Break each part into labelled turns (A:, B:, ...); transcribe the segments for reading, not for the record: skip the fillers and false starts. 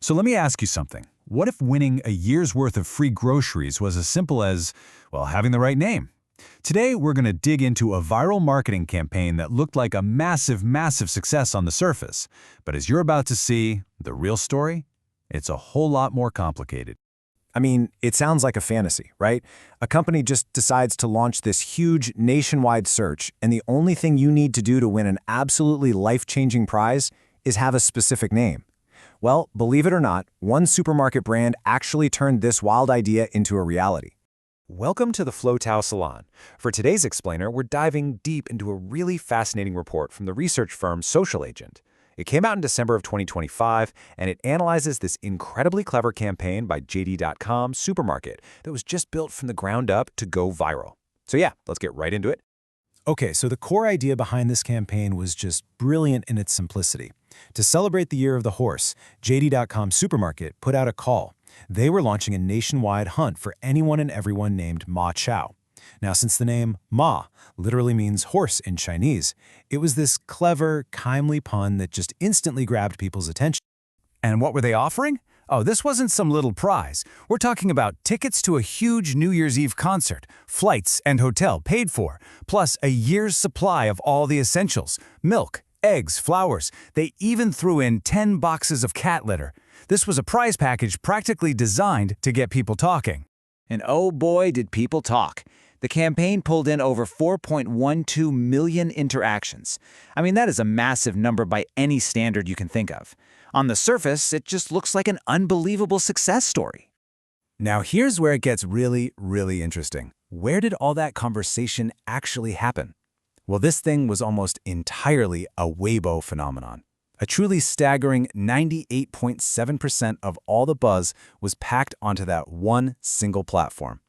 A: So let me ask you something. What if winning a year's worth of free groceries was as simple as, well, having the right name? Today, we're going to dig into a viral marketing campaign that looked like a massive success on the surface. But as you're about to see, the real story? It's a whole lot more complicated.
B: I mean, it sounds like a fantasy, right? A company just decides to launch this huge nationwide search, and the only thing you need to do to win an absolutely life-changing prize is have a specific name. Well, believe it or not, one supermarket brand actually turned this wild idea into a reality.
C: Welcome to the Chao Salon. For today's explainer, we're diving deep into a really fascinating report from the research firm Social Agent. It came out in December of 2025, and it analyzes this incredibly clever campaign by JD.com supermarket that was just built from the ground up to go viral. So yeah, let's get right into it.
B: Okay, so the core idea behind this campaign was just brilliant in its simplicity. To celebrate the Year of the Horse, JD.com supermarket put out a call. They were launching a nationwide hunt for anyone and everyone named Ma Chao. Now, since the name Ma literally means horse in Chinese, it was this clever, kindly pun that just instantly grabbed people's attention.
A: And what were they offering? Oh, this wasn't some little prize. We're talking about tickets to a huge New Year's Eve concert, flights and hotel paid for, plus a year's supply of all the essentials, milk, eggs, flowers. They even threw in 10 boxes of cat litter. This was a prize package practically designed to get people talking.
D: And oh boy, did people talk. The campaign pulled in over 4.12 million interactions. I mean, that is a massive number by any standard you can think of. On the surface, it just looks like an unbelievable success story.
A: Now here's where it gets really interesting. Where did all that conversation actually happen? Well, this thing was almost entirely a Weibo phenomenon. A truly staggering 98.7% of all the buzz was packed onto that one single platform.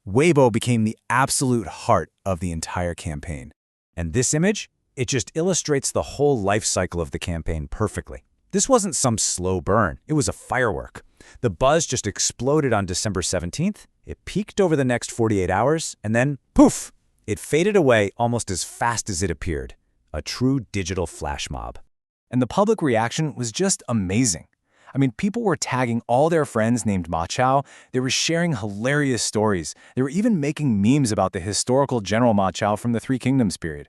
A: Weibo became the absolute heart of the entire campaign. And this image, it just illustrates the whole life cycle of the campaign perfectly. This wasn't some slow burn, it was a firework. The buzz just exploded on December 17th, it peaked over the next 48 hours, and then, poof, it faded away almost as fast as it appeared. A true digital flash mob. And the public reaction was just amazing. I mean, people were tagging all their friends named Ma Chao. They were sharing hilarious stories. They were even making memes about the historical General Ma Chao from the Three Kingdoms period.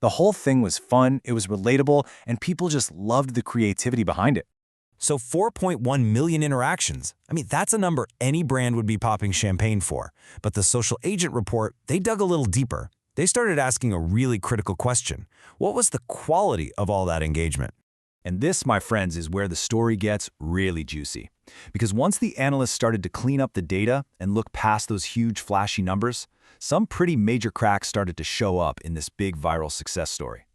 A: The whole thing was fun, it was relatable, and people just loved the creativity behind it.
B: So 4.1 million interactions. I mean, that's a number any brand would be popping champagne for. But the Social Agent report, they dug a little deeper. They started asking a really critical question. What was the quality of all that engagement?
A: And this, my friends, is where the story gets really juicy. Because once the analysts started to clean up the data and look past those huge flashy numbers, some pretty major cracks started to show up in this big viral success story.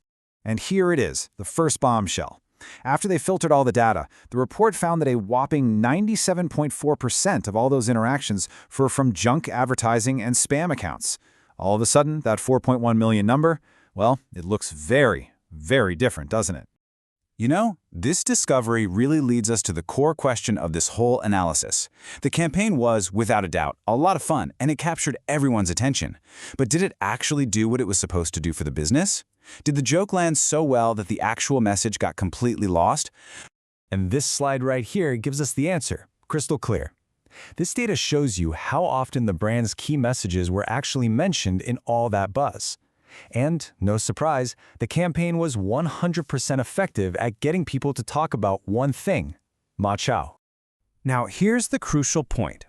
A: And here it is, the first bombshell. After they filtered all the data, the report found that a whopping 97.4% of all those interactions were from junk advertising and spam accounts. All of a sudden, that 4.1 million number, well, it looks very different, doesn't it? You know, this discovery really leads us to the core question of this whole analysis. The campaign was, without a doubt, a lot of fun, and it captured everyone's attention. But did it actually do what it was supposed to do for the business? Did the joke land so well that the actual message got completely lost? And this slide right here gives us the answer, crystal clear. This data shows you how often the brand's key messages were actually mentioned in all that buzz. And, no surprise, the campaign was 100% effective at getting people to talk about one thing, Ma Chao. Now, here's the crucial point.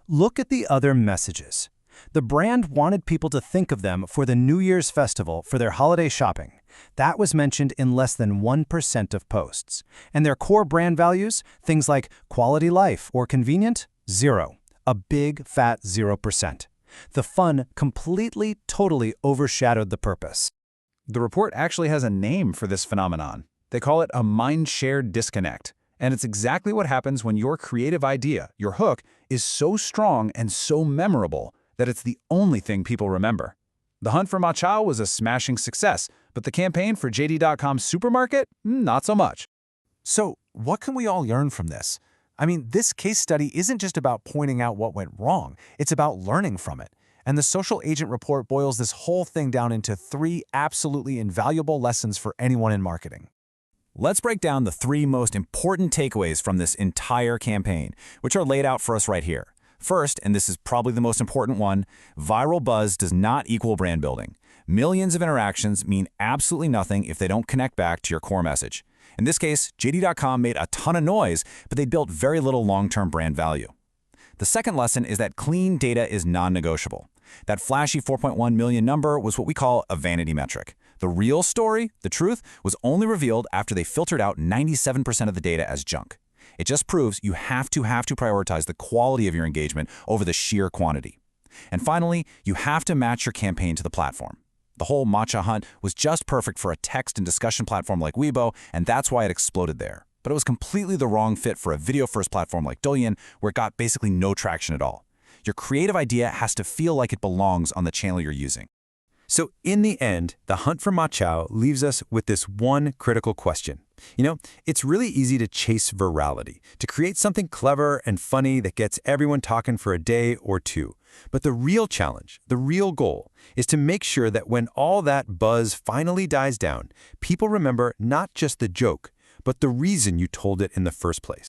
A: Look at the other messages. The brand wanted people to think of them for the New Year's festival for their holiday shopping. That was mentioned in less than 1% of posts. And their core brand values, things like quality life or convenient, zero. A big, fat 0%. The fun completely, totally overshadowed the purpose. The report actually has a name for this phenomenon. They call it a mind-share disconnect. And it's exactly what happens when your creative idea, your hook, is so strong and so memorable that it's the only thing people remember. The hunt for Ma Chao was a smashing success, but the campaign for JD.com supermarket, not so much. So, what can we all learn from this? I mean, this case study isn't just about pointing out what went wrong, it's about learning from it. And the Social Agent report boils this whole thing down into 3 absolutely invaluable lessons for anyone in marketing. Let's break down the 3 most important takeaways from this entire campaign, which are laid out for us right here. First, and this is probably the most important one, viral buzz does not equal brand building. Millions of interactions mean absolutely nothing if they don't connect back to your core message. In this case, JD.com made a ton of noise, but they built very little long-term brand value. The second lesson is that clean data is non-negotiable. That flashy 4.1 million number was what we call a vanity metric. The real story, the truth, was only revealed after they filtered out 97% of the data as junk. It just proves you have to prioritize the quality of your engagement over the sheer quantity. And finally, you have to match your campaign to the platform. The whole matcha hunt was just perfect for a text and discussion platform like Weibo, and that's why it exploded there. But it was completely the wrong fit for a video-first platform like Douyin, where it got basically no traction at all. Your creative idea has to feel like it belongs on the channel you're using.
C: So in the end, the hunt for Ma Chao leaves us with this one critical question. It's really easy to chase virality, to create something clever and funny that gets everyone talking for a day or two. But the real challenge, the real goal, is to make sure that when all that buzz finally dies down, people remember not just the joke, but the reason you told it in the first place.